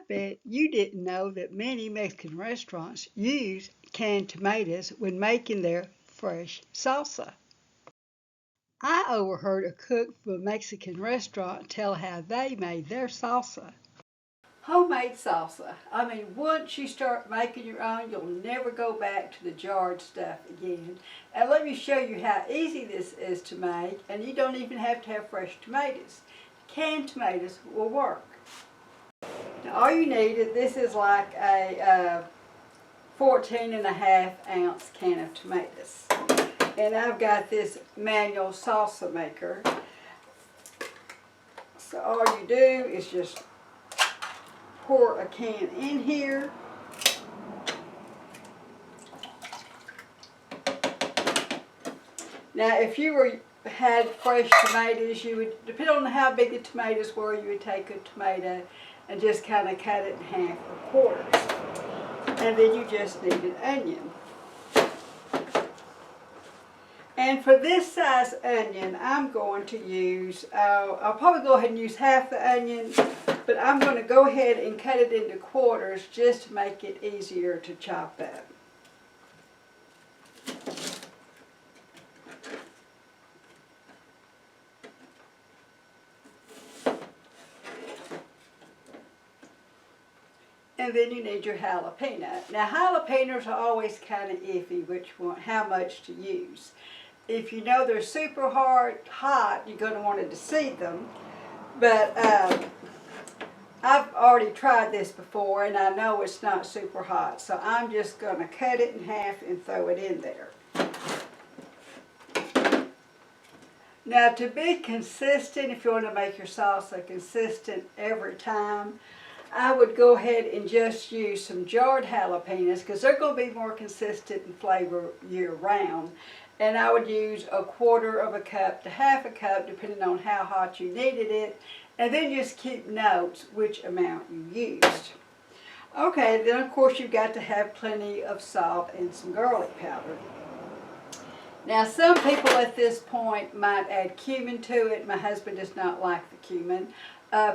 bet you didn't know that many Mexican restaurants use canned tomatoes when making their fresh salsa. I overheard a cook from a Mexican restaurant tell how they made their salsa. Homemade salsa. I mean, once you start making your own, you'll never go back to the jarred stuff again. And let me show you how easy this is to make, and you don't even have to have fresh tomatoes. Canned tomatoes will work. Now, all you need is, this is like a 14.5-ounce can of tomatoes. And I've got this manual salsa maker. So all you do is just pour a can in here. Now if you had fresh tomatoes, you would, depending on how big the tomatoes were, you would take a tomato and just kind of cut it in half or quarters. And then you just need an onion. And for this size onion, I'm going to use, I'll probably go ahead and use half the onion, but I'm going to go ahead and cut it into quarters just to make it easier to chop up. And then you need your jalapeno. Now jalapenos are always kind of iffy how much to use. If you know they're super hot, you're going to want to seed them. But I've already tried this before and I know it's not super hot. So I'm just going to cut it in half and throw it in there. Now to be consistent, if you want to make your salsa consistent every time, I would go ahead and just use some jarred jalapenos because they're going to be more consistent in flavor year round. And I would use 1/4 cup to 1/2 cup depending on how hot you needed it. And then just keep notes which amount you used. Okay, then of course you've got to have plenty of salt and some garlic powder. Now some people at this point might add cumin to it. My husband does not like the cumin.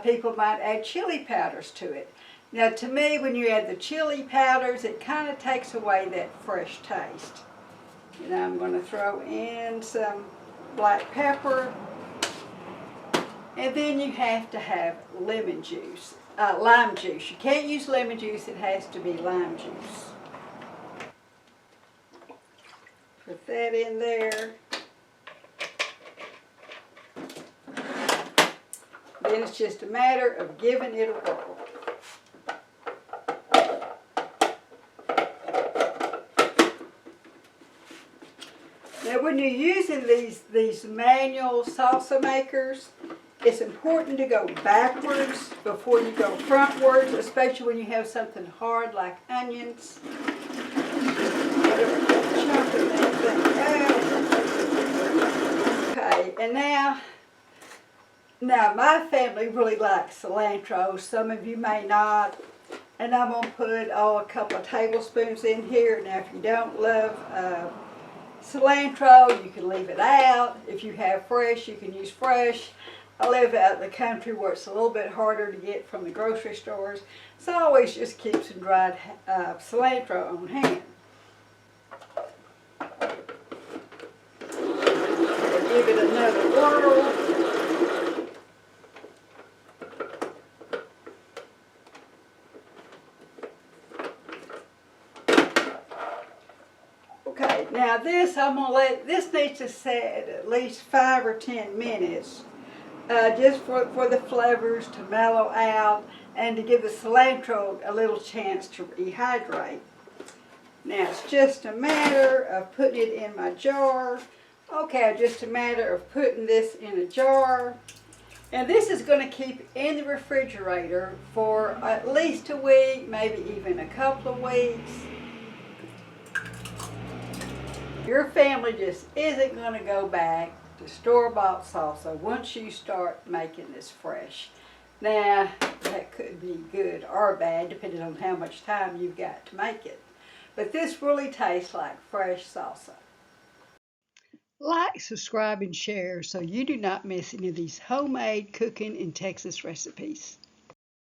People might add chili powders to it. Now to me, when you add the chili powders, it kind of takes away that fresh taste. And I'm going to throw in some black pepper. And then you have to have lemon juice, lime juice. You can't use lemon juice, it has to be lime juice. Put that in there. Then it's just a matter of giving it a whirl. Now when you're using these manual salsa makers, it's important to go backwards before you go frontwards, especially when you have something hard like onions. Okay, and now my family really likes cilantro. Some of you may not. And I'm going to put a couple of tablespoons in here. Now if you don't love cilantro, you can leave it out. If you have fresh, you can use fresh. I live out in the country where it's a little bit harder to get from the grocery stores, so I always just keep some dried cilantro on hand. Give it another whirl. Okay, now this this needs to set at least 5 or 10 minutes. Just for the flavors to mellow out and to give the cilantro a little chance to rehydrate. Now it's just a matter of putting it in my jar. Okay, just a matter of putting this in a jar. And this is going to keep in the refrigerator for at least a week, maybe even a couple of weeks. Your family just isn't going to go back to store-bought salsa once you start making this fresh. Now, that could be good or bad depending on how much time you've got to make it. But this really tastes like fresh salsa. Like, subscribe, and share so you do not miss any of these homemade cooking and Texas recipes.